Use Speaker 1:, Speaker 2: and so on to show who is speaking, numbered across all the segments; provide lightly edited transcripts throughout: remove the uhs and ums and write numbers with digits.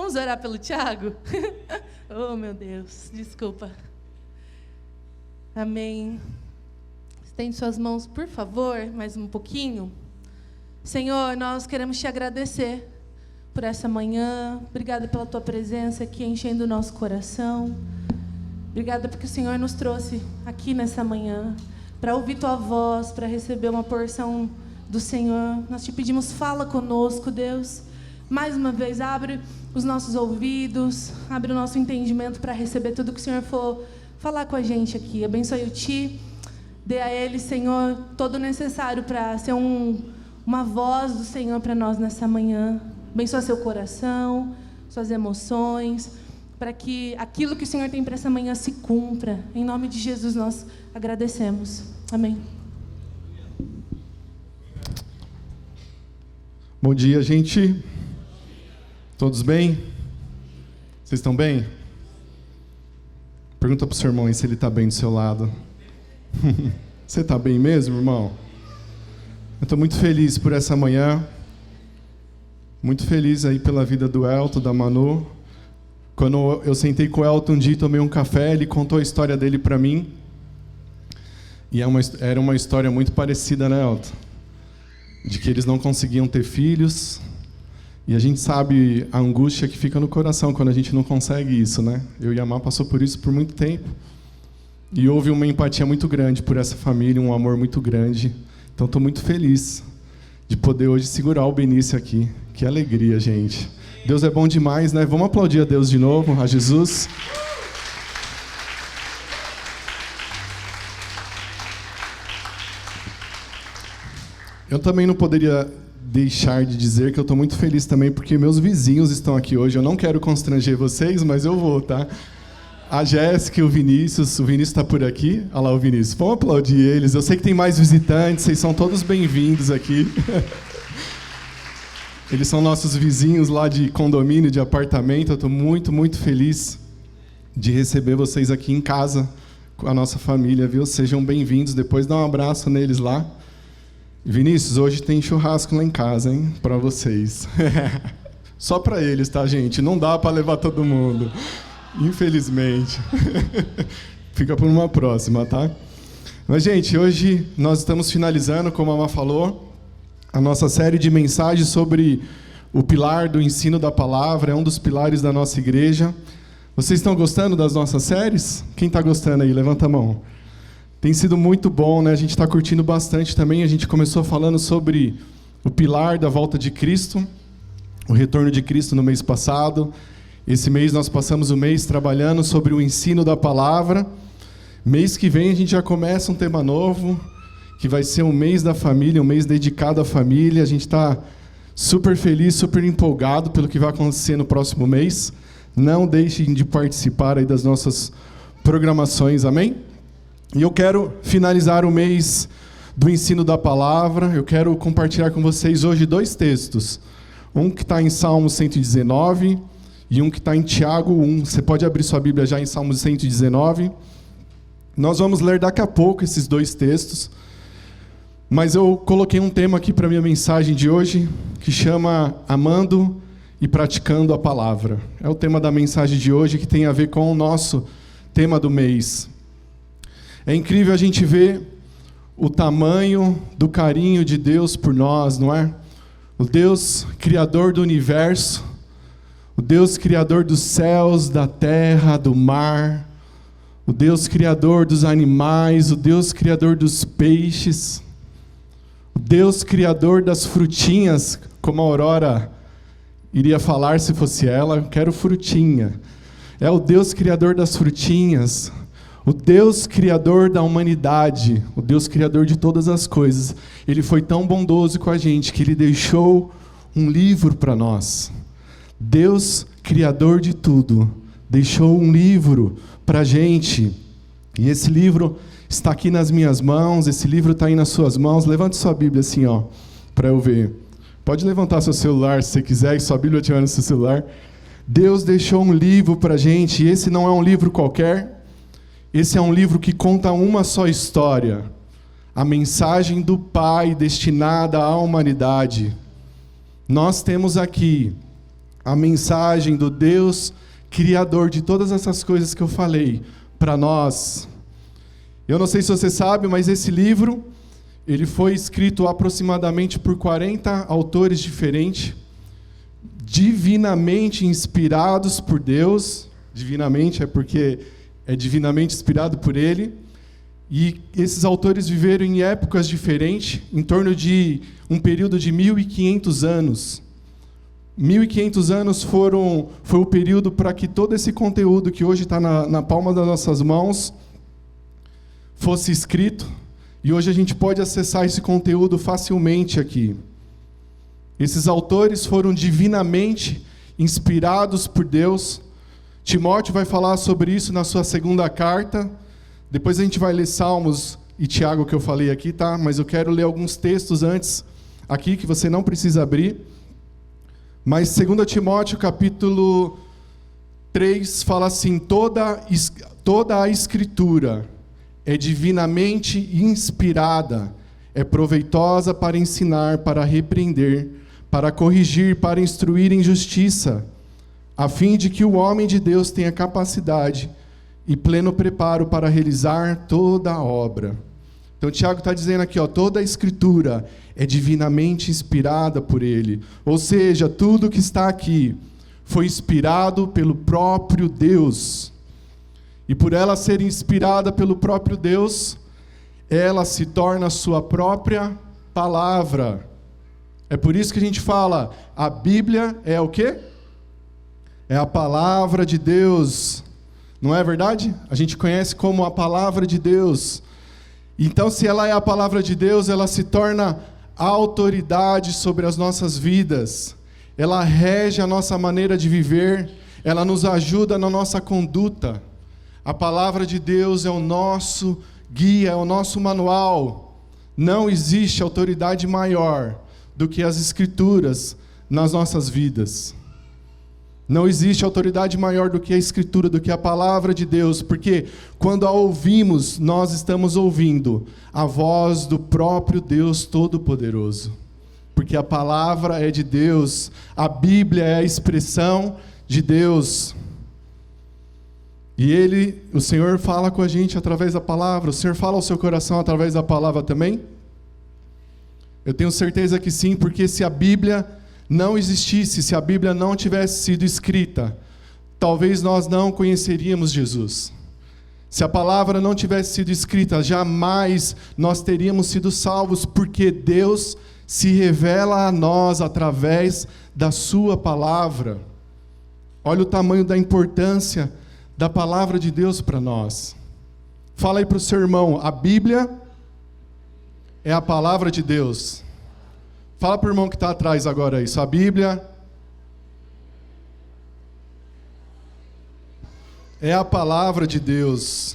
Speaker 1: Vamos orar pelo Tiago? Oh, meu Deus, desculpa. Amém. Estende suas mãos, por favor, mais um pouquinho. Senhor, nós queremos te agradecer por essa manhã. Obrigada pela tua presença aqui, enchendo o nosso coração. Obrigada porque o Senhor nos trouxe aqui nessa manhã para ouvir tua voz, para receber uma porção do Senhor. Nós te pedimos, fala conosco, Deus. Mais uma vez, abre os nossos ouvidos, abre o nosso entendimento para receber tudo que o Senhor for falar com a gente aqui. Abençoe o Ti, dê a Ele, Senhor, todo o necessário para ser uma voz do Senhor para nós nessa manhã. Abençoa seu coração, suas emoções, para que aquilo que o Senhor tem para essa manhã se cumpra. Em nome de Jesus nós agradecemos. Amém.
Speaker 2: Bom dia, gente. Todos bem? Vocês estão bem? Pergunta para o seu irmão aí se ele está bem do seu lado. Você está bem mesmo, irmão? Eu estou muito feliz por essa manhã. Muito feliz aí pela vida do Elton, da Manu. Quando eu sentei com o Elton um dia e tomei um café, ele contou a história dele para mim. E era uma história muito parecida, né, Elton? De que eles não conseguiam ter filhos. E a gente sabe a angústia que fica no coração quando a gente não consegue isso, né? Eu e a Má passou por isso por muito tempo. E houve uma empatia muito grande por essa família, um amor muito grande. Então estou muito feliz de poder hoje segurar o Benício aqui. Que alegria, gente. Deus é bom demais, né? Vamos aplaudir a Deus de novo, a Jesus. Eu também não poderia deixar de dizer que eu estou muito feliz também, porque meus vizinhos estão aqui hoje. Eu não quero constranger vocês, mas eu vou, tá? A Jéssica e o Vinícius está por aqui. Olha lá o Vinícius. Vamos aplaudir eles. Eu sei que tem mais visitantes, vocês são todos bem-vindos aqui. Eles são nossos vizinhos lá de condomínio, de apartamento. Eu estou muito, muito feliz de receber vocês aqui em casa, com a nossa família, viu? Sejam bem-vindos. Depois dá um abraço neles lá. Vinícius, hoje tem churrasco lá em casa, hein? Para vocês. Só para eles, tá, gente? Não dá para levar todo mundo. Infelizmente. Fica por uma próxima, tá? Mas, gente, hoje nós estamos finalizando, como a Má falou, a nossa série de mensagens sobre o pilar do ensino da palavra. É um dos pilares da nossa igreja. Vocês estão gostando das nossas séries? Quem está gostando aí? Levanta a mão. Tem sido muito bom, né? A gente está curtindo bastante também. A gente começou falando sobre o pilar da volta de Cristo, o retorno de Cristo no mês passado. Esse mês nós passamos o mês trabalhando sobre o ensino da palavra. Mês que vem a gente já começa um tema novo, que vai ser um mês da família, um mês dedicado à família. A gente está super feliz, super empolgado pelo que vai acontecer no próximo mês. Não deixem de participar aí das nossas programações, amém? E eu quero finalizar o mês do ensino da palavra. Eu quero compartilhar com vocês hoje 2 textos. Um que está em Salmo 119 e um que está em Tiago 1. Você pode abrir sua Bíblia já em Salmo 119. Nós vamos ler daqui a pouco esses 2 textos. Mas eu coloquei um tema aqui para a minha mensagem de hoje, que chama Amando e Praticando a Palavra. É o tema da mensagem de hoje, que tem a ver com o nosso tema do mês. É incrível a gente ver o tamanho do carinho de Deus por nós, não é? O Deus criador do universo, o Deus criador dos céus, da terra, do mar, o Deus criador dos animais, o Deus criador dos peixes, o Deus criador das frutinhas, como a Aurora iria falar se fosse ela, eu quero frutinha. É o Deus criador das frutinhas, o Deus criador da humanidade, o Deus criador de todas as coisas. Ele foi tão bondoso com a gente que Ele deixou um livro para nós. Deus, criador de tudo, deixou um livro para a gente. E esse livro está aqui nas minhas mãos, esse livro está aí nas suas mãos. Levante sua Bíblia assim, ó, para eu ver. Pode levantar seu celular se você quiser, e sua Bíblia estiver no seu celular. Deus deixou um livro para a gente, e esse não é um livro qualquer. Esse é um livro que conta uma só história. A mensagem do Pai destinada à humanidade. Nós temos aqui a mensagem do Deus Criador de todas essas coisas que eu falei para nós. Eu não sei se você sabe, mas esse livro, ele foi escrito aproximadamente por 40 autores diferentes, divinamente inspirados por Deus. Divinamente é porque é divinamente inspirado por Ele. E esses autores viveram em épocas diferentes, em torno de um período de 1.500 anos. 1.500 anos foi o período para que todo esse conteúdo que hoje está na palma das nossas mãos fosse escrito. E hoje a gente pode acessar esse conteúdo facilmente aqui. Esses autores foram divinamente inspirados por Deus. Timóteo vai falar sobre isso na sua segunda carta. Depois a gente vai ler Salmos e Tiago, que eu falei aqui, tá? Mas eu quero ler alguns textos antes aqui, que você não precisa abrir. Mas 2 Timóteo, capítulo 3, fala assim: toda a Escritura é divinamente inspirada, é proveitosa para ensinar, para repreender, para corrigir, para instruir em justiça, a fim de que o homem de Deus tenha capacidade e pleno preparo para realizar toda a obra. Então, Tiago está dizendo aqui, toda a Escritura é divinamente inspirada por Ele. Ou seja, tudo que está aqui foi inspirado pelo próprio Deus. E por ela ser inspirada pelo próprio Deus, ela se torna a sua própria palavra. É por isso que a gente fala, a Bíblia é o quê? É a palavra de Deus. Não é verdade? A gente conhece como a palavra de Deus. Então, se ela é a palavra de Deus, ela se torna autoridade sobre as nossas vidas. Ela rege a nossa maneira de viver. Ela nos ajuda na nossa conduta. A palavra de Deus é o nosso guia, é o nosso manual. Não existe autoridade maior do que as Escrituras nas nossas vidas. Não existe autoridade maior do que a Escritura, do que a palavra de Deus, porque quando a ouvimos, nós estamos ouvindo a voz do próprio Deus Todo-Poderoso. Porque a palavra é de Deus, a Bíblia é a expressão de Deus. E o Senhor fala com a gente através da palavra. O Senhor fala ao seu coração através da palavra também? Eu tenho certeza que sim, porque se a Bíblia não existisse, se a Bíblia não tivesse sido escrita, talvez nós não conheceríamos Jesus. Se a palavra não tivesse sido escrita, jamais nós teríamos sido salvos, porque Deus se revela a nós através da sua palavra. Olha o tamanho da importância da palavra de Deus para nós. Fala aí para o seu irmão, a Bíblia é a palavra de Deus. Fala para o irmão que está atrás agora isso. A Bíblia é a palavra de Deus.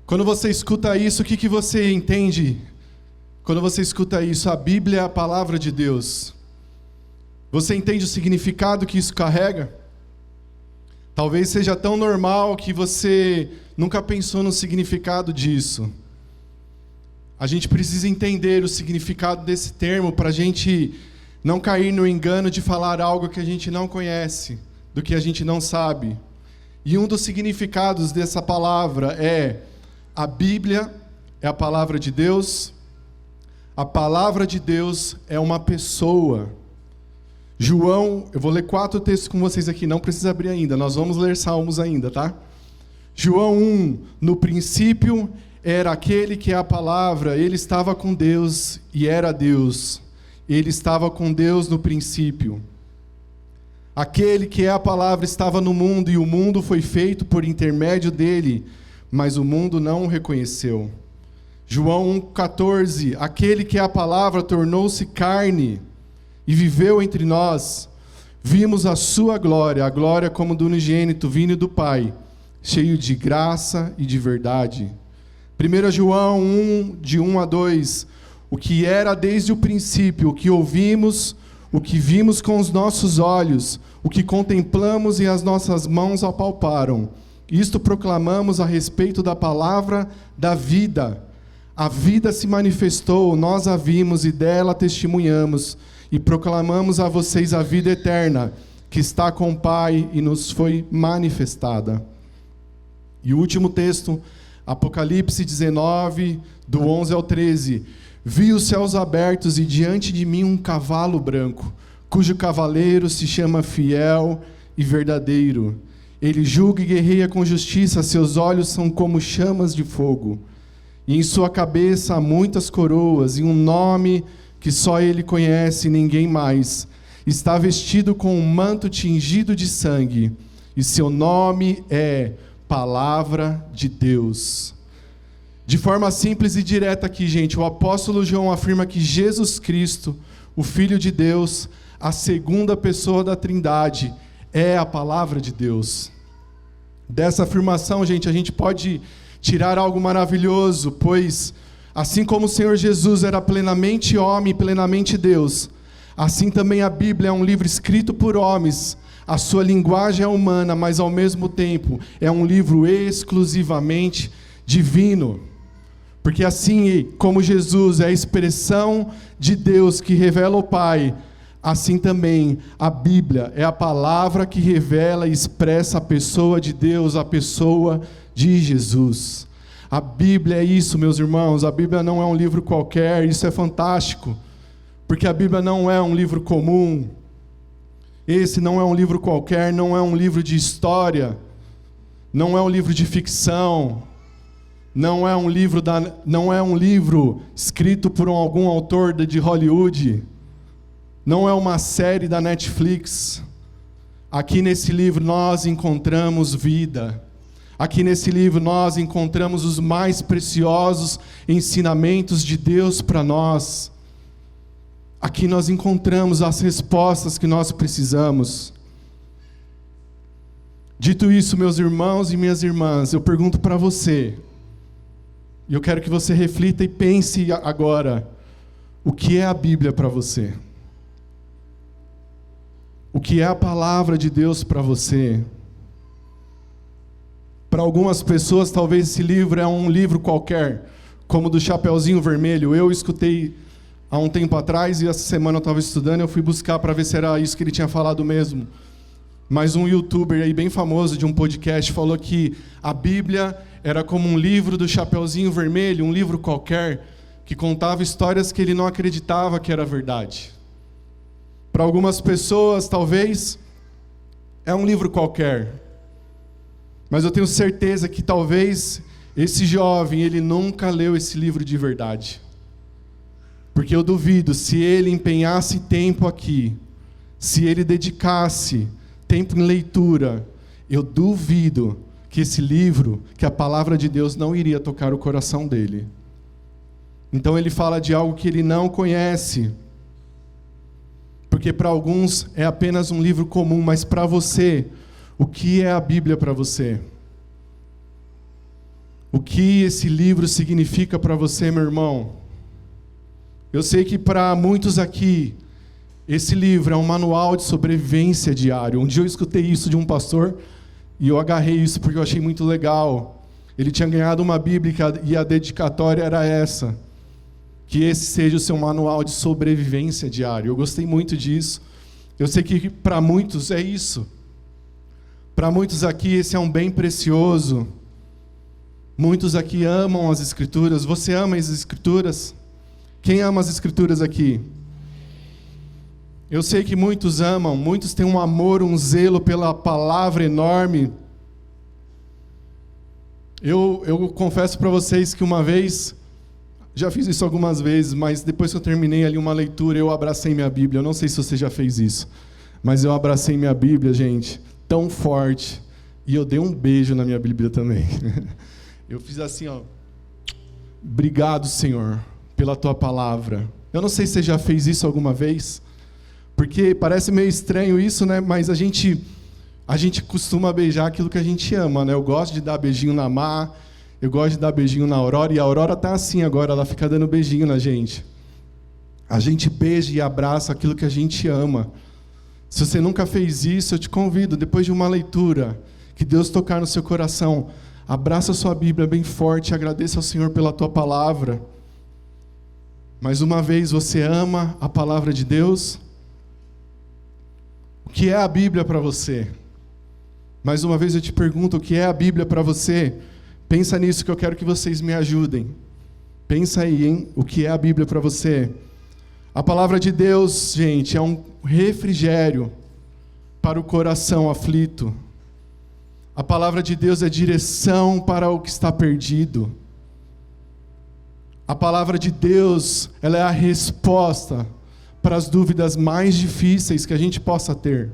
Speaker 2: Quando você escuta isso, o que você entende? Quando você escuta isso, a Bíblia é a palavra de Deus. Você entende o significado que isso carrega? Talvez seja tão normal que você nunca pensou no significado disso. A gente precisa entender o significado desse termo para a gente não cair no engano de falar algo que a gente não conhece, do que a gente não sabe. E um dos significados dessa palavra é: a Bíblia é a palavra de Deus, a palavra de Deus é uma pessoa. João, eu vou ler 4 textos com vocês aqui, não precisa abrir ainda, nós vamos ler Salmos ainda, tá? João 1, no princípio era aquele que é a palavra, ele estava com Deus e era Deus. Ele estava com Deus no princípio. Aquele que é a palavra estava no mundo e o mundo foi feito por intermédio dele, mas o mundo não o reconheceu. João 1,14, aquele que é a palavra tornou-se carne e viveu entre nós. Vimos a sua glória, a glória como do unigênito vindo do Pai, cheio de graça e de verdade. 1 João 1, de 1 a 2, o que era desde o princípio, o que ouvimos, o que vimos com os nossos olhos, o que contemplamos e as nossas mãos apalparam. Isto proclamamos a respeito da palavra da vida. A vida se manifestou, nós a vimos e dela testemunhamos, e proclamamos a vocês a vida eterna, que está com o Pai e nos foi manifestada. E o último texto, Apocalipse 19, do 11 ao 13. Vi os céus abertos e diante de mim um cavalo branco, cujo cavaleiro se chama Fiel e Verdadeiro. Ele julga e guerreia com justiça, seus olhos são como chamas de fogo. E em sua cabeça há muitas coroas e um nome que só ele conhece e ninguém mais. Está vestido com um manto tingido de sangue, e seu nome é Palavra de Deus. De forma simples e direta aqui, gente, o apóstolo João afirma que Jesus Cristo, o Filho de Deus, a segunda pessoa da Trindade, é a Palavra de Deus. Dessa afirmação, gente, a gente pode tirar algo maravilhoso, pois assim como o Senhor Jesus era plenamente homem e plenamente Deus, assim também a Bíblia é um livro escrito por homens. A sua linguagem é humana, mas ao mesmo tempo é um livro exclusivamente divino. Porque assim como Jesus é a expressão de Deus que revela o Pai, assim também a Bíblia é a palavra que revela e expressa a pessoa de Deus, a pessoa de Jesus. A Bíblia é isso, meus irmãos. A Bíblia não é um livro qualquer, isso é fantástico. Porque a Bíblia não é um livro comum. Esse não é um livro qualquer, não é um livro de história, não é um livro de ficção, não é um livro escrito por algum autor de Hollywood, não é uma série da Netflix. Aqui nesse livro nós encontramos vida. Aqui nesse livro nós encontramos os mais preciosos ensinamentos de Deus para nós. Aqui nós encontramos as respostas que nós precisamos. Dito isso, meus irmãos e minhas irmãs, eu pergunto para você, e eu quero que você reflita e pense agora, o que é a Bíblia para você? O que é a palavra de Deus para você? Para algumas pessoas, talvez esse livro é um livro qualquer, como do Chapeuzinho Vermelho. Eu escutei há um tempo atrás, e essa semana eu estava estudando, eu fui buscar para ver se era isso que ele tinha falado mesmo. Mas um youtuber aí bem famoso de um podcast falou que a Bíblia era como um livro do Chapeuzinho Vermelho, um livro qualquer, que contava histórias que ele não acreditava que era verdade. Para algumas pessoas, talvez, é um livro qualquer. Mas eu tenho certeza que talvez esse jovem, ele nunca leu esse livro de verdade. Porque eu duvido, se ele empenhasse tempo aqui, se ele dedicasse tempo em leitura, eu duvido que esse livro, que a palavra de Deus não iria tocar o coração dele. Então ele fala de algo que ele não conhece. Porque para alguns é apenas um livro comum, mas para você, o que é a Bíblia para você? O que esse livro significa para você, meu irmão? Eu sei que para muitos aqui, esse livro é um manual de sobrevivência diário. Um dia eu escutei isso de um pastor e eu agarrei isso porque eu achei muito legal. Ele tinha ganhado uma Bíblia e a dedicatória era essa: que esse seja o seu manual de sobrevivência diário. Eu gostei muito disso. Eu sei que para muitos é isso. Para muitos aqui esse é um bem precioso. Muitos aqui amam as Escrituras. Você ama as Escrituras? Quem ama as Escrituras aqui? Eu sei que muitos amam, muitos têm um amor, um zelo pela palavra enorme. Eu confesso para vocês que uma vez, já fiz isso algumas vezes, mas depois que eu terminei ali uma leitura, eu abracei minha Bíblia. Eu não sei se você já fez isso, mas eu abracei minha Bíblia, gente, tão forte. E eu dei um beijo na minha Bíblia também. Eu fiz assim, ó. Obrigado, Senhor, pela Tua palavra. Eu não sei se você já fez isso alguma vez, porque parece meio estranho isso, né? Mas a gente costuma beijar aquilo que a gente ama, né? Eu gosto de dar beijinho na Má, eu gosto de dar beijinho na Aurora, e a Aurora tá assim agora, ela fica dando beijinho na gente. A gente beija e abraça aquilo que a gente ama. Se você nunca fez isso, eu te convido, depois de uma leitura, que Deus tocar no seu coração, abraça a sua Bíblia bem forte, agradeça ao Senhor pela Tua palavra. Mais uma vez, você ama a palavra de Deus? O que é a Bíblia para você? Mais uma vez eu te pergunto, o que é a Bíblia para você? Pensa nisso que eu quero que vocês me ajudem. Pensa aí, hein? O que é a Bíblia para você? A palavra de Deus, gente, é um refrigério para o coração aflito. A palavra de Deus é direção para o que está perdido. A palavra de Deus, ela é a resposta para as dúvidas mais difíceis que a gente possa ter.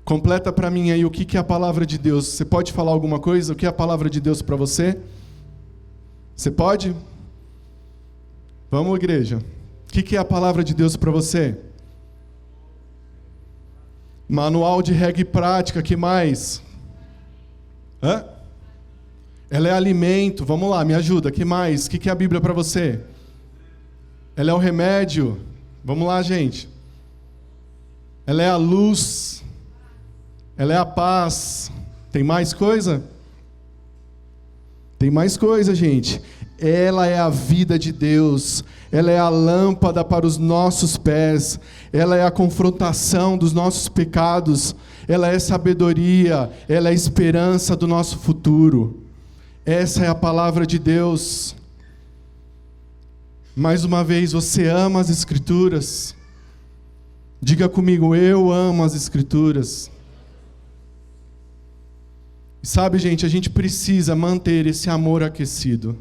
Speaker 2: Completa para mim aí o que é a palavra de Deus. Você pode falar alguma coisa? O que é a palavra de Deus para você? Você pode? Vamos, igreja. O que é a palavra de Deus para você? Manual de regra e prática, que mais? Hã? Ela é alimento, vamos lá, me ajuda, que mais? O que é a Bíblia para você? Ela é o remédio, vamos lá, gente. Ela é a luz, ela é a paz. Tem mais coisa? Tem mais coisa, gente. Ela é a vida de Deus, ela é a lâmpada para os nossos pés, ela é a confrontação dos nossos pecados, ela é sabedoria, ela é a esperança do nosso futuro. Essa é a palavra de Deus. Mais uma vez, você ama as Escrituras? Diga comigo, eu amo as Escrituras. Sabe, gente, a gente precisa manter esse amor aquecido.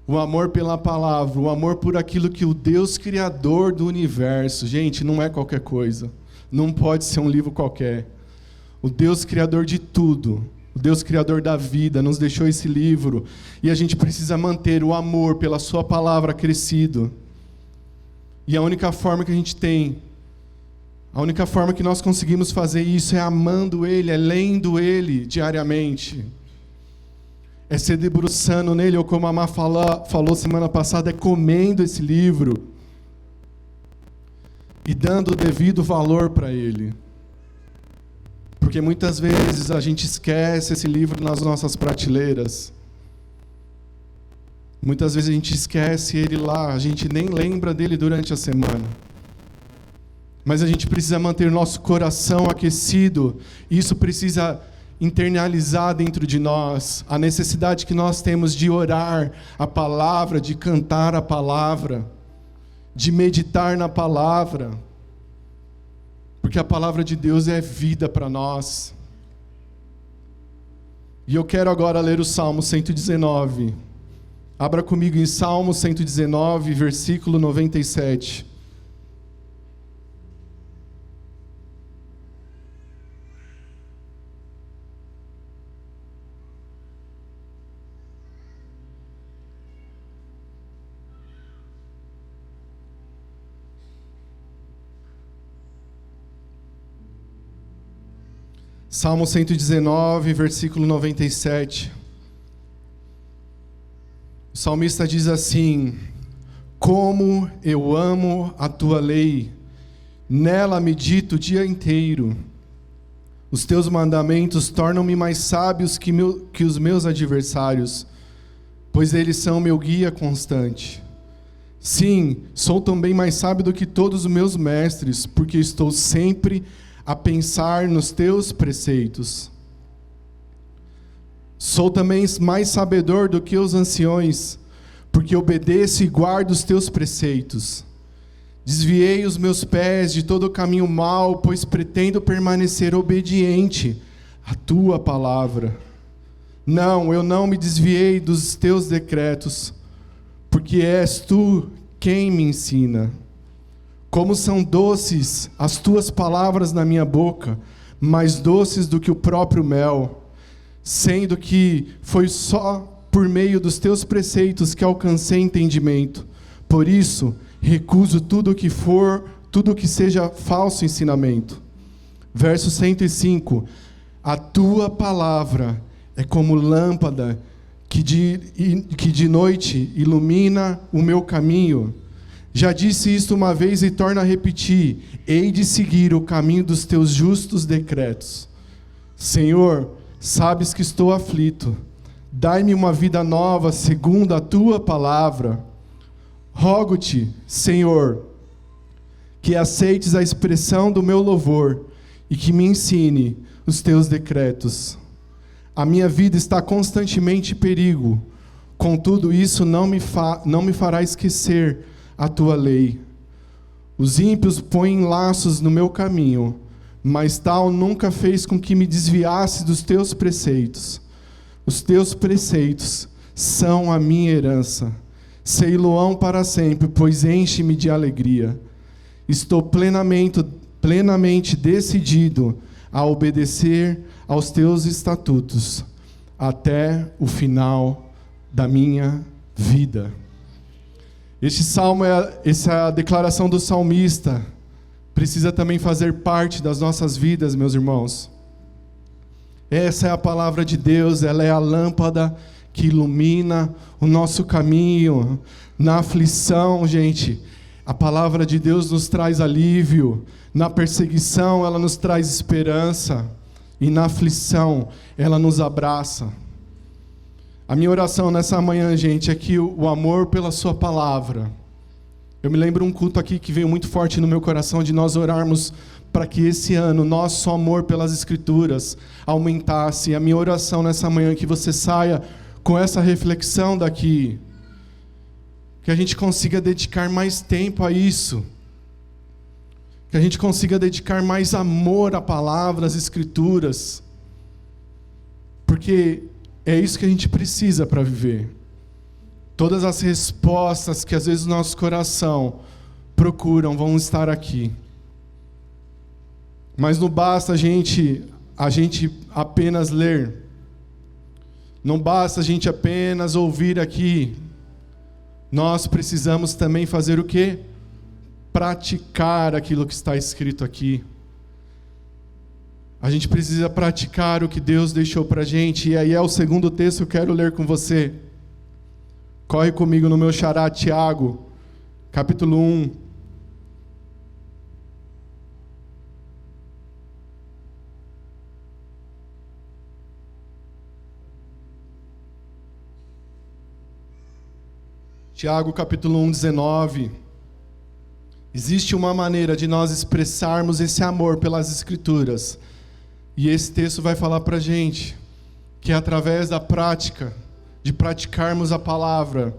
Speaker 2: O amor pela palavra, o amor por aquilo que o Deus Criador do universo, gente, não é qualquer coisa. Não pode ser um livro qualquer. O Deus Criador de tudo, o Deus Criador da vida, nos deixou esse livro. E a gente precisa manter o amor pela sua palavra crescido. E a única forma que a gente tem, a única forma que nós conseguimos fazer isso é amando Ele, é lendo Ele diariamente. É se debruçando nele, ou como a Má falou semana passada, é comendo esse livro e dando o devido valor para ele. Porque muitas vezes a gente esquece esse livro nas nossas prateleiras. Muitas vezes a gente esquece ele lá, a gente nem lembra dele durante a semana. Mas a gente precisa manter nosso coração aquecido, e isso precisa internalizar dentro de nós a necessidade que nós temos de orar a palavra, de cantar a palavra, de meditar na palavra, porque a palavra de Deus é vida para nós. E eu quero agora ler o Salmo 119. Abra comigo em Salmo 119, versículo 97. Salmo 119, versículo 97. O salmista diz assim: como eu amo a tua lei, nela medito o dia inteiro. Os teus mandamentos tornam-me mais sábios que os meus adversários, pois eles são meu guia constante. Sim, sou também mais sábio do que todos os meus mestres, porque estou sempre a pensar nos teus preceitos. Sou também mais sabedor do que os anciões, porque obedeço e guardo os teus preceitos. Desviei os meus pés de todo o caminho mau, pois pretendo permanecer obediente à tua palavra. Não, eu não me desviei dos teus decretos, porque és tu quem me ensina. Como são doces as tuas palavras na minha boca, mais doces do que o próprio mel, sendo que foi só por meio dos teus preceitos que alcancei entendimento. Por isso, recuso tudo que seja falso ensinamento. Verso 105. A tua palavra é como lâmpada que de noite ilumina o meu caminho. Já disse isto uma vez e torno a repetir: hei de seguir o caminho dos teus justos decretos. Senhor, sabes que estou aflito. Dai-me uma vida nova segundo a tua palavra. Rogo-te, Senhor, que aceites a expressão do meu louvor e que me ensine os teus decretos. A minha vida está constantemente em perigo, contudo isso não me fará esquecer a tua lei. Os ímpios põem laços no meu caminho, mas tal nunca fez com que me desviasse dos teus preceitos. Os teus preceitos são a minha herança. Sei-lo-ão para sempre, pois enche-me de alegria. Estou plenamente decidido a obedecer aos teus estatutos até o final da minha vida. Este salmo, essa declaração do salmista, precisa também fazer parte das nossas vidas, meus irmãos. Essa é a palavra de Deus, ela é a lâmpada que ilumina o nosso caminho. Na aflição, gente, a palavra de Deus nos traz alívio. Na perseguição, ela nos traz esperança. E na aflição, ela nos abraça. A minha oração nessa manhã, gente, é que o amor pela sua palavra... Eu me lembro um culto aqui que veio muito forte no meu coração, de nós orarmos para que esse ano nosso amor pelas Escrituras aumentasse. A minha oração nessa manhã é que você saia com essa reflexão daqui, que a gente consiga dedicar mais tempo a isso, que a gente consiga dedicar mais amor à palavra, às Escrituras, porque é isso que a gente precisa para viver. Todas as respostas que às vezes o nosso coração procuram vão estar aqui. Mas não basta a gente apenas ler. Não basta a gente apenas ouvir aqui. Nós precisamos também fazer o quê? Praticar aquilo que está escrito aqui. A gente precisa praticar o que Deus deixou para a gente. E aí é o segundo texto que eu quero ler com você. Corre comigo no meu xará, Tiago, capítulo 1. Tiago, capítulo 1, 19. Existe uma maneira de nós expressarmos esse amor pelas Escrituras. E esse texto vai falar para a gente que é através da prática, de praticarmos a palavra.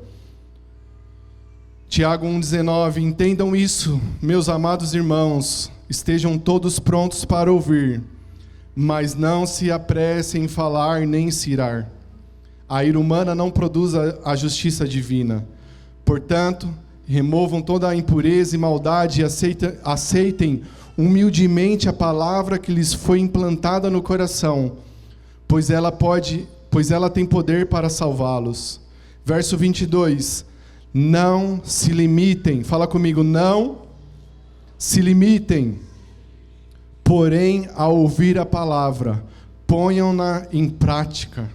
Speaker 2: Tiago 1,19, entendam isso, meus amados irmãos, estejam todos prontos para ouvir, mas não se apressem em falar nem se irar. A ira humana não produz a justiça divina. Portanto, removam toda a impureza e maldade e aceitem humildemente a palavra que lhes foi implantada no coração, pois ela tem poder para salvá-los. Verso 22. Não se limitem. Fala comigo. Não se limitem. Porém, ao ouvir a palavra, ponham-na em prática.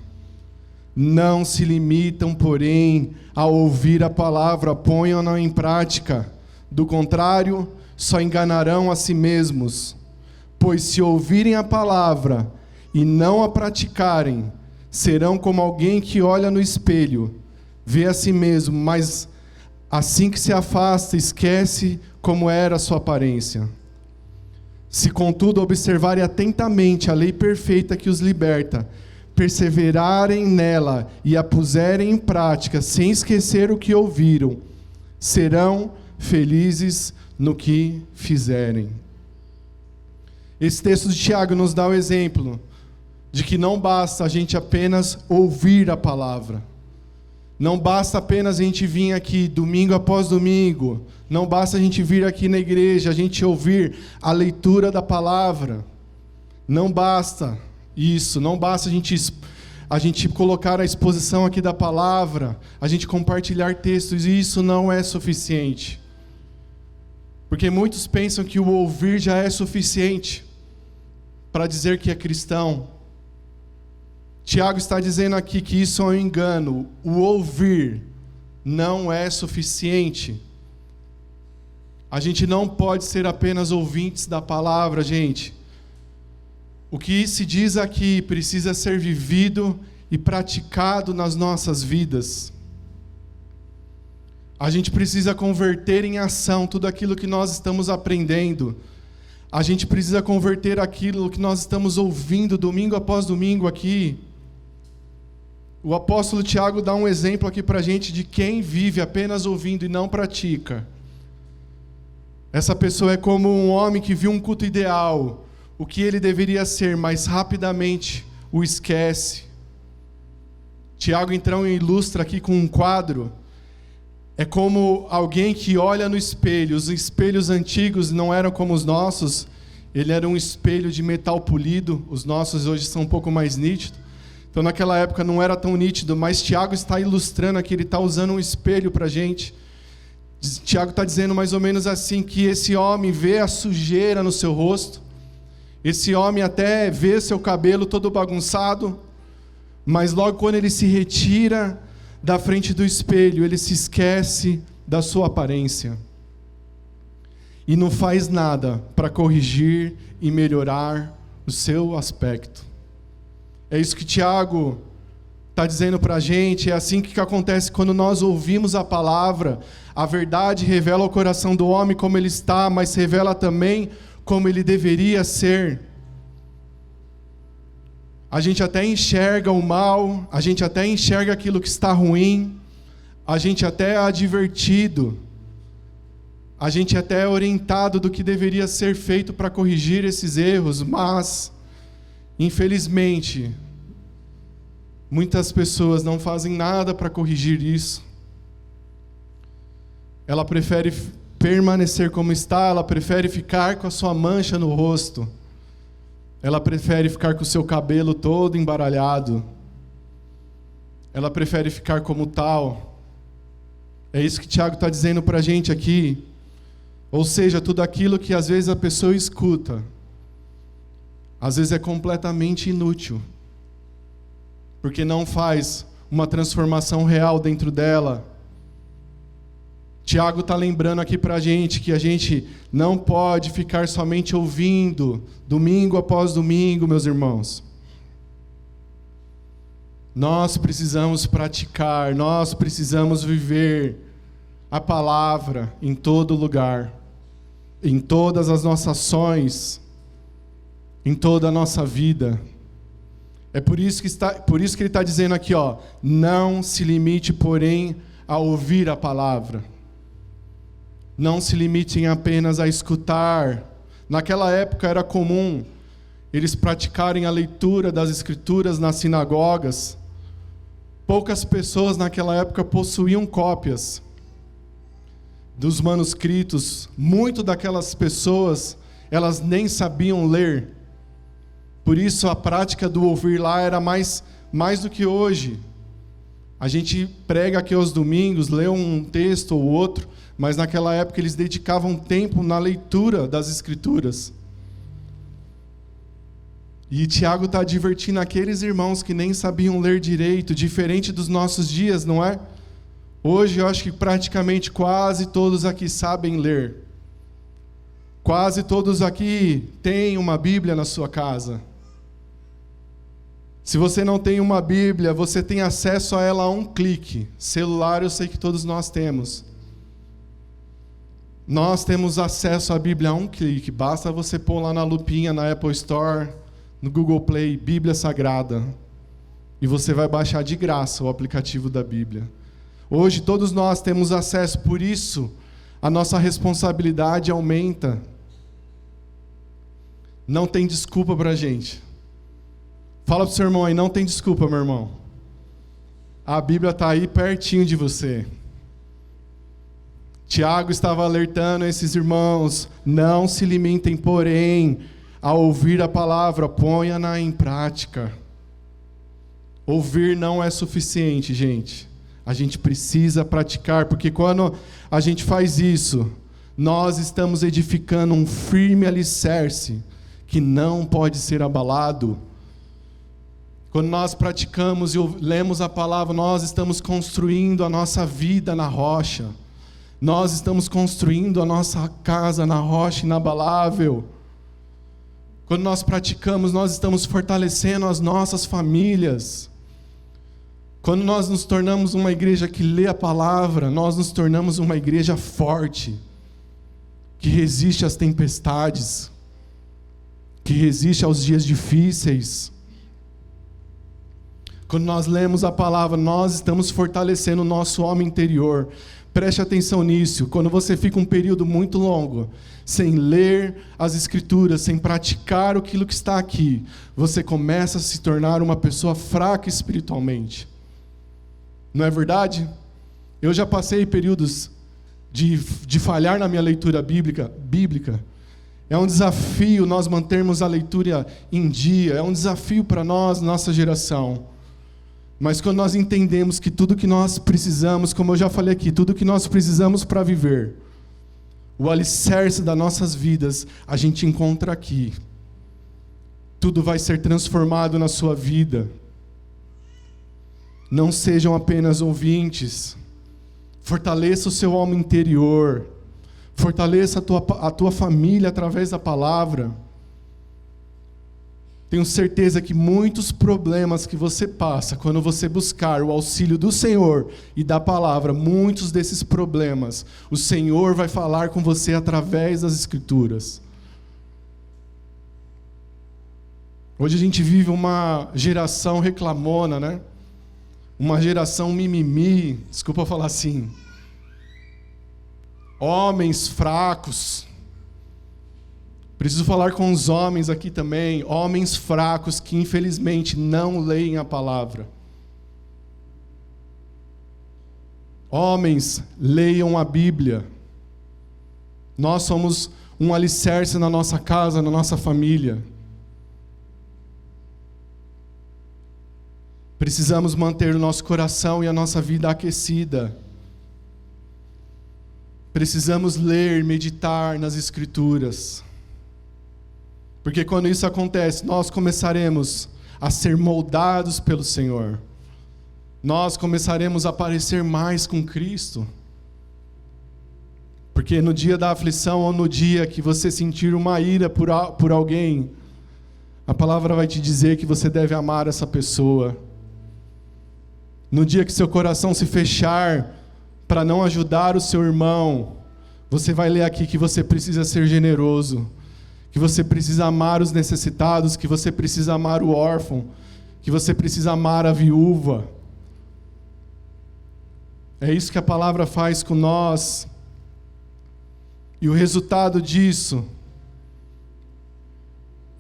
Speaker 2: Não se limitam, porém, ao ouvir a palavra, ponham-na em prática. Do contrário, só enganarão a si mesmos. Pois se ouvirem a palavra e não a praticarem, serão como alguém que olha no espelho, vê a si mesmo, mas assim que se afasta, esquece como era a sua aparência. Se, contudo, observarem atentamente a lei perfeita que os liberta, perseverarem nela e a puserem em prática, sem esquecer o que ouviram, serão felizes no que fizerem. Esse texto de Tiago nos dá o exemplo de que não basta a gente apenas ouvir a palavra. Não basta apenas a gente vir aqui domingo após domingo. Não basta a gente vir aqui na igreja, a gente ouvir a leitura da palavra. Não basta isso, não basta a gente colocar a exposição aqui da palavra, a gente compartilhar textos, e isso não é suficiente. Porque muitos pensam que o ouvir já é suficiente para dizer que é cristão. Tiago está dizendo aqui que isso é um engano. O ouvir não é suficiente. A gente não pode ser apenas ouvintes da palavra, gente. O que se diz aqui precisa ser vivido e praticado nas nossas vidas. A gente precisa converter em ação tudo aquilo que nós estamos aprendendo. A gente precisa converter aquilo que nós estamos ouvindo domingo após domingo aqui. O apóstolo Tiago dá um exemplo aqui para a gente de quem vive apenas ouvindo e não pratica. Essa pessoa é como um homem que viu um culto ideal, o que ele deveria ser, mas rapidamente o esquece. Tiago então ilustra aqui com um quadro. É como alguém que olha no espelho. Os espelhos antigos não eram como os nossos. Ele era um espelho de metal polido. Os nossos hoje são um pouco mais nítidos. Então naquela época não era tão nítido, mas Tiago está ilustrando aqui, ele está usando um espelho para a gente. Tiago está dizendo mais ou menos assim, que esse homem vê a sujeira no seu rosto, esse homem até vê seu cabelo todo bagunçado, mas logo quando ele se retira da frente do espelho, ele se esquece da sua aparência e não faz nada para corrigir e melhorar o seu aspecto. É isso que Tiago está dizendo para a gente. É assim que acontece quando nós ouvimos a palavra. A verdade revela o coração do homem como ele está, mas revela também como ele deveria ser. A gente até enxerga o mal, a gente até enxerga aquilo que está ruim, a gente até é advertido, a gente até é orientado do que deveria ser feito para corrigir esses erros, mas, infelizmente, muitas pessoas não fazem nada para corrigir isso. Ela prefere permanecer como está, ela prefere ficar com a sua mancha no rosto, ela prefere ficar com o seu cabelo todo embaralhado, ela prefere ficar como tal. É isso que Tiago está dizendo para a gente aqui. Ou seja, tudo aquilo que às vezes a pessoa escuta, às vezes é completamente inútil, porque não faz uma transformação real dentro dela. Tiago está lembrando aqui para a gente que a gente não pode ficar somente ouvindo, domingo após domingo, meus irmãos. Nós precisamos praticar, nós precisamos viver a palavra em todo lugar, em todas as nossas ações, em toda a nossa vida. É por isso que ele está dizendo aqui, ó, não se limite, porém, a ouvir a palavra. Não se limitem apenas a escutar. Naquela época era comum eles praticarem a leitura das Escrituras nas sinagogas. Poucas pessoas naquela época possuíam cópias dos manuscritos. Muito daquelas pessoas, elas nem sabiam ler. Por isso a prática do ouvir lá era mais do que hoje. A gente prega aqui aos domingos, lê um texto ou outro, mas naquela época eles dedicavam tempo na leitura das Escrituras. E Tiago está advertindo aqueles irmãos que nem sabiam ler direito, diferente dos nossos dias, não é? Hoje eu acho que praticamente quase todos aqui sabem ler. Quase todos aqui têm uma Bíblia na sua casa. Se você não tem uma Bíblia, você tem acesso a ela a um clique. Celular eu sei que todos nós temos. Nós temos acesso à Bíblia a um clique. Basta você pôr lá na lupinha, na Apple Store, no Google Play, Bíblia Sagrada. E você vai baixar de graça o aplicativo da Bíblia. Hoje todos nós temos acesso, por isso a nossa responsabilidade aumenta. Não tem desculpa para a gente. Fala para o seu irmão aí, não tem desculpa, meu irmão. A Bíblia está aí pertinho de você. Tiago estava alertando esses irmãos, não se limitem, porém, a ouvir a palavra, ponha-na em prática. Ouvir não é suficiente, gente. A gente precisa praticar, porque quando a gente faz isso, nós estamos edificando um firme alicerce que não pode ser abalado. Quando nós praticamos e lemos a palavra, nós estamos construindo a nossa vida na rocha. Nós estamos construindo a nossa casa na rocha inabalável. Quando nós praticamos, nós estamos fortalecendo as nossas famílias. Quando nós nos tornamos uma igreja que lê a palavra, nós nos tornamos uma igreja forte, que resiste às tempestades, que resiste aos dias difíceis. Quando nós lemos a palavra, nós estamos fortalecendo o nosso homem interior. Preste atenção nisso. Quando você fica um período muito longo sem ler as Escrituras, sem praticar aquilo que está aqui, você começa a se tornar uma pessoa fraca espiritualmente. Não é verdade? Eu já passei períodos de falhar na minha leitura bíblica. É um desafio nós mantermos a leitura em dia, é um desafio para nós, nossa geração. Mas quando nós entendemos que tudo que nós precisamos, como eu já falei aqui, tudo que nós precisamos para viver, o alicerce das nossas vidas, a gente encontra aqui. Tudo vai ser transformado na sua vida. Não sejam apenas ouvintes. Fortaleça o seu homem interior. Fortaleça a tua família através da palavra. Tenho certeza que muitos problemas que você passa, quando você buscar o auxílio do Senhor e da palavra, muitos desses problemas, o Senhor vai falar com você através das Escrituras. Hoje a gente vive uma geração reclamona, né? Uma geração mimimi, desculpa eu falar assim. Homens fracos. Preciso falar com os homens aqui também, homens fracos que infelizmente não leem a palavra. Homens, leiam a Bíblia. Nós somos um alicerce na nossa casa, na nossa família. Precisamos manter o nosso coração e a nossa vida aquecida. Precisamos ler, meditar nas Escrituras. Porque quando isso acontece, nós começaremos a ser moldados pelo Senhor. Nós começaremos a parecer mais com Cristo. Porque no dia da aflição ou no dia que você sentir uma ira por alguém, a palavra vai te dizer que você deve amar essa pessoa. No dia que seu coração se fechar para não ajudar o seu irmão, você vai ler aqui que você precisa ser generoso, que você precisa amar os necessitados, que você precisa amar o órfão, que você precisa amar a viúva. É isso que a palavra faz com nós. E o resultado disso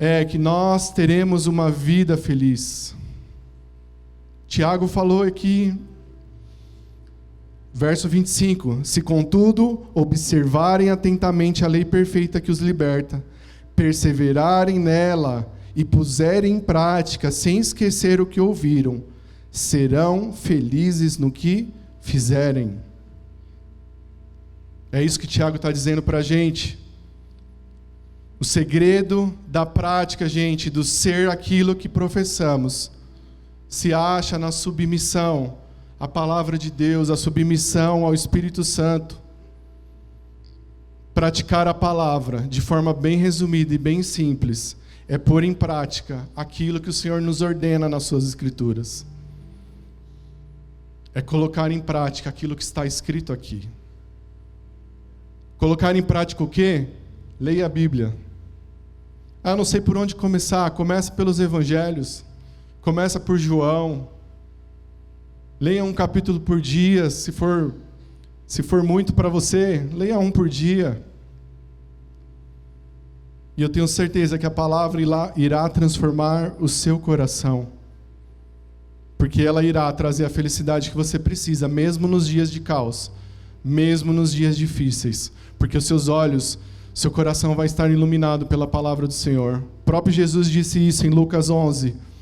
Speaker 2: é que nós teremos uma vida feliz. Tiago falou aqui, verso 25: se contudo observarem atentamente a lei perfeita que os liberta, perseverarem nela e puserem em prática, sem esquecer o que ouviram, serão felizes no que fizerem. É isso que Tiago está dizendo para a gente. O segredo da prática, gente, do ser aquilo que professamos, se acha na submissão à palavra de Deus, a submissão ao Espírito Santo. Praticar a palavra de forma bem resumida e bem simples é pôr em prática aquilo que o Senhor nos ordena nas suas Escrituras. É colocar em prática aquilo que está escrito aqui. Colocar em prática o quê? Leia a Bíblia. Ah, não sei por onde começar. Começa pelos Evangelhos. Começa por João. Leia um capítulo por dia, se for muito para você, leia um por dia. E eu tenho certeza que a palavra irá transformar o seu coração. Porque ela irá trazer a felicidade que você precisa, mesmo nos dias de caos, mesmo nos dias difíceis. Porque os seus olhos, seu coração vai estar iluminado pela palavra do Senhor. O próprio Jesus disse isso em Lucas 11.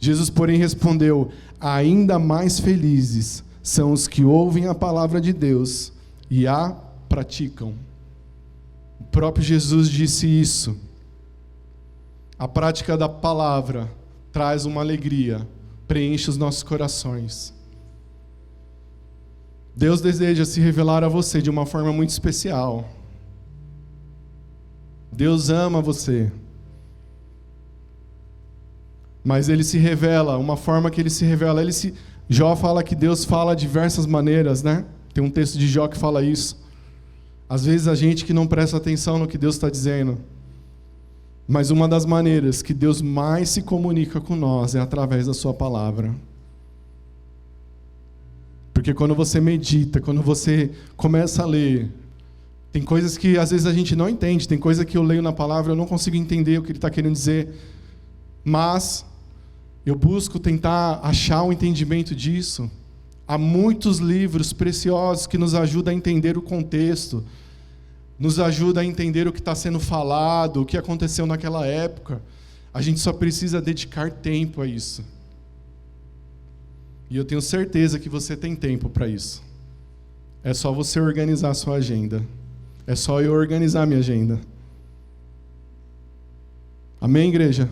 Speaker 2: Jesus, porém, respondeu: ainda mais felizes são os que ouvem a palavra de Deus e a praticam. O próprio Jesus disse isso. A prática da palavra traz uma alegria, preenche os nossos corações. Deus deseja se revelar a você de uma forma muito especial. Deus ama você. Mas Ele se revela, uma forma que Ele se revela, Jó fala que Deus fala de diversas maneiras, né? Tem um texto de Jó que fala isso. Às vezes a gente que não presta atenção no que Deus está dizendo. Mas uma das maneiras que Deus mais se comunica com nós é através da sua palavra. Porque quando você medita, quando você começa a ler, tem coisas que às vezes a gente não entende, tem coisa que eu leio na palavra e eu não consigo entender o que ele está querendo dizer, mas eu busco tentar achar um entendimento disso. Há muitos livros preciosos que nos ajudam a entender o contexto, nos ajudam a entender o que está sendo falado, o que aconteceu naquela época. A gente só precisa dedicar tempo a isso. E eu tenho certeza que você tem tempo para isso. É só você organizar a sua agenda. É só eu organizar a minha agenda. Amém, igreja?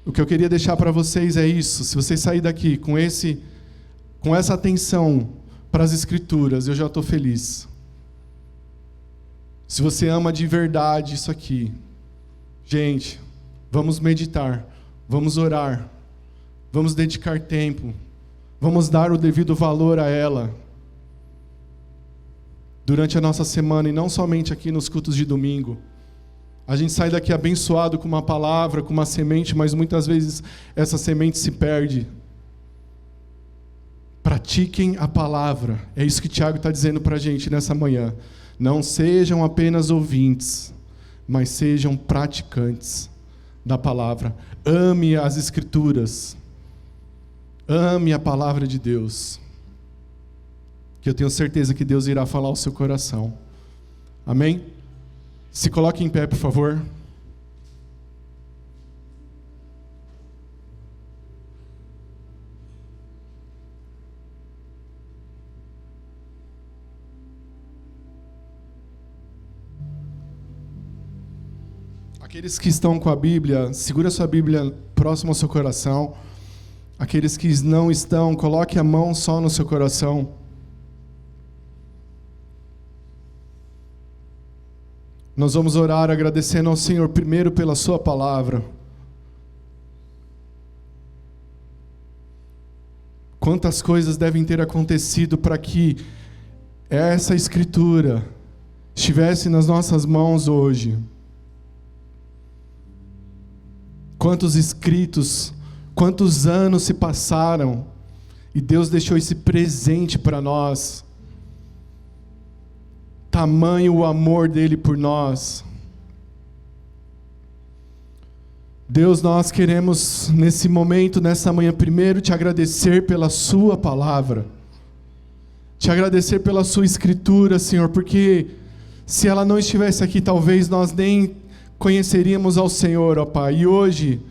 Speaker 2: O que eu queria deixar para vocês é isso. Se vocês saírem daqui com essa atenção para as Escrituras, eu já estou feliz. Se você ama de verdade isso aqui, gente, vamos meditar, vamos orar, vamos dedicar tempo, vamos dar o devido valor a ela durante a nossa semana e não somente aqui nos cultos de domingo. A gente sai daqui abençoado com uma palavra, com uma semente, mas muitas vezes essa semente se perde. Pratiquem a palavra. É isso que Tiago está dizendo para a gente nessa manhã. Não sejam apenas ouvintes, mas sejam praticantes da palavra. Ame as Escrituras. Ame a palavra de Deus. Que eu tenho certeza que Deus irá falar ao seu coração. Amém? Se coloque em pé, por favor. Aqueles que estão com a Bíblia, segura a sua Bíblia próximo ao seu coração. Aqueles que não estão, coloque a mão só no seu coração. Nós vamos orar agradecendo ao Senhor primeiro pela sua palavra. Quantas coisas devem ter acontecido para que essa Escritura estivesse nas nossas mãos hoje. Quantos escritos, quantos anos se passaram e Deus deixou esse presente para nós. Tamanho o amor dele por nós. Deus, nós queremos nesse momento, nessa manhã, primeiro te agradecer pela sua palavra. Te agradecer pela sua Escritura, Senhor, porque se ela não estivesse aqui, talvez nós nem conheceríamos ao Senhor, ó Pai. E hoje,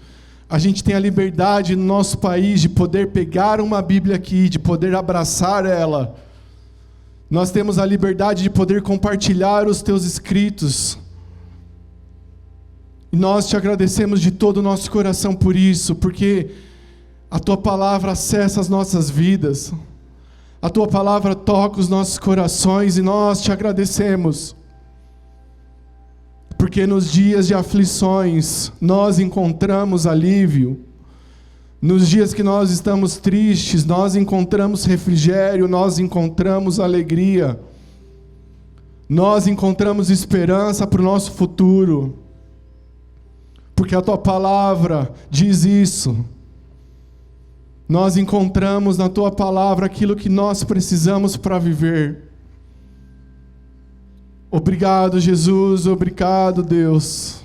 Speaker 2: a gente tem a liberdade no nosso país de poder pegar uma Bíblia aqui, de poder abraçar ela. Nós temos a liberdade de poder compartilhar os teus escritos. E nós te agradecemos de todo o nosso coração por isso, porque a tua palavra acessa as nossas vidas. A tua palavra toca os nossos corações e nós te agradecemos. Porque nos dias de aflições nós encontramos alívio. Nos dias que nós estamos tristes, nós encontramos refrigério, nós encontramos alegria. Nós encontramos esperança para o nosso futuro. Porque a tua palavra diz isso. Nós encontramos na tua palavra aquilo que nós precisamos para viver. Obrigado, Jesus, obrigado, Deus.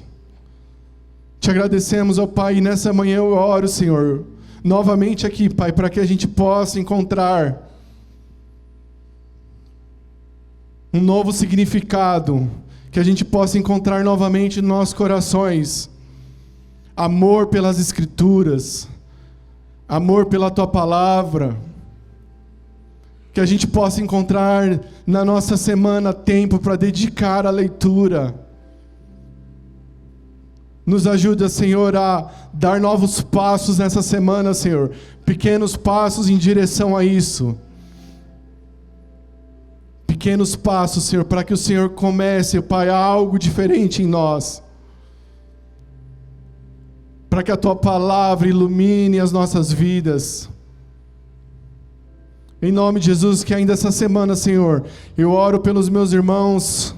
Speaker 2: Te agradecemos, ó Pai, e nessa manhã eu oro, Senhor, novamente aqui, Pai, para que a gente possa encontrar um novo significado, que a gente possa encontrar novamente nos nossos corações amor pelas Escrituras, amor pela Tua Palavra, que a gente possa encontrar na nossa semana tempo para dedicar à leitura. Nos ajuda, Senhor, a dar novos passos nessa semana, Senhor. Pequenos passos em direção a isso. Pequenos passos, Senhor, para que o Senhor comece, Pai, algo diferente em nós. Para que a Tua palavra ilumine as nossas vidas. Em nome de Jesus, que ainda essa semana, Senhor, eu oro pelos meus irmãos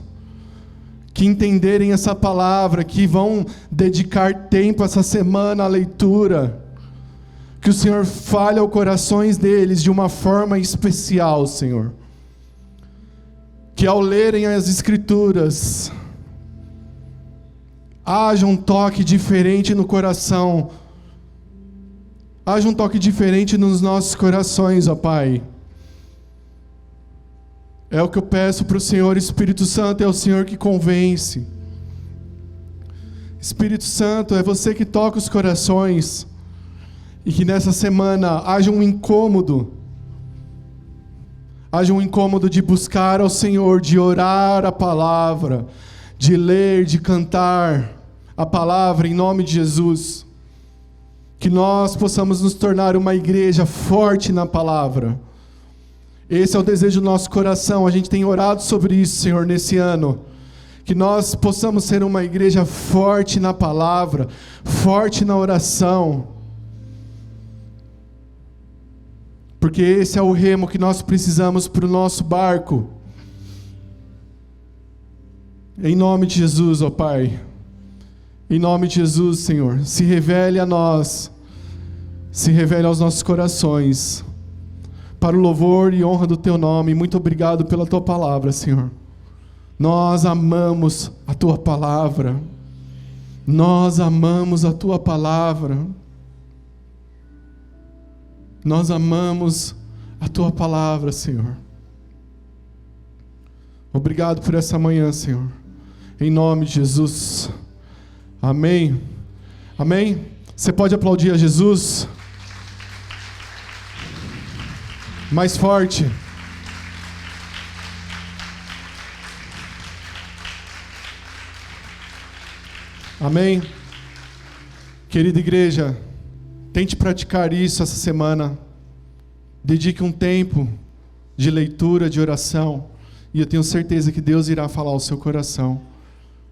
Speaker 2: que entenderem essa palavra, que vão dedicar tempo essa semana à leitura. Que o Senhor fale aos corações deles de uma forma especial, Senhor. Que ao lerem as Escrituras, haja um toque diferente no coração. Haja um toque diferente nos nossos corações, ó Pai. É o que eu peço para o Senhor. Espírito Santo, é o Senhor que convence. Espírito Santo, é você que toca os corações. E que nessa semana haja um incômodo. Haja um incômodo de buscar ao Senhor, de orar a palavra, de ler, de cantar a palavra em nome de Jesus. Que nós possamos nos tornar uma igreja forte na palavra. Esse é o desejo do nosso coração. A gente tem orado sobre isso, Senhor, nesse ano. Que nós possamos ser uma igreja forte na palavra, forte na oração. Porque esse é o remo que nós precisamos para o nosso barco. Em nome de Jesus, ó Pai. Em nome de Jesus, Senhor, se revele a nós, se revele aos nossos corações, para o louvor e honra do Teu nome. Muito obrigado pela Tua palavra, Senhor. Nós amamos a Tua palavra. Nós amamos a Tua palavra. Nós amamos a Tua palavra, Senhor. Obrigado por essa manhã, Senhor. Em nome de Jesus. Amém. Amém. Você pode aplaudir a Jesus? Mais forte. Amém. Querida igreja, tente praticar isso essa semana. Dedique um tempo de leitura, de oração, e eu tenho certeza que Deus irá falar ao seu coração.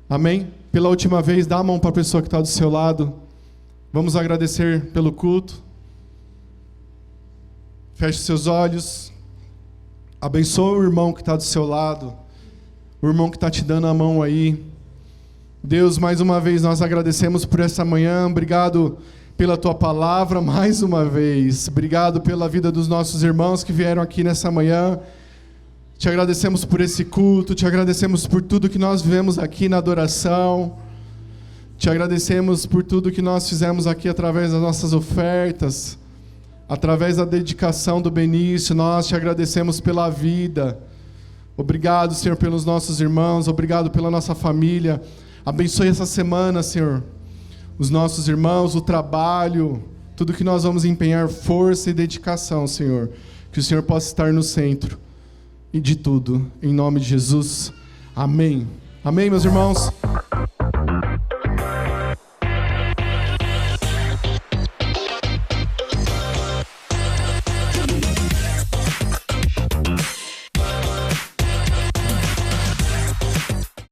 Speaker 2: Amém? Pela última vez, dá a mão para a pessoa que está do seu lado. Vamos agradecer pelo culto. Feche seus olhos. Abençoe o irmão que está do seu lado. O irmão que está te dando a mão aí. Deus, mais uma vez nós agradecemos por essa manhã. Obrigado pela Tua palavra mais uma vez. Obrigado pela vida dos nossos irmãos que vieram aqui nessa manhã. Te agradecemos por esse culto, te agradecemos por tudo que nós vivemos aqui na adoração. Te agradecemos por tudo que nós fizemos aqui através das nossas ofertas, através da dedicação do Benício. Nós te agradecemos pela vida. Obrigado, Senhor, pelos nossos irmãos, obrigado pela nossa família. Abençoe essa semana, Senhor, os nossos irmãos, o trabalho, tudo que nós vamos empenhar força e dedicação, Senhor. Que o Senhor possa estar no centro e de tudo, em nome de Jesus. Amém. Amém, meus irmãos.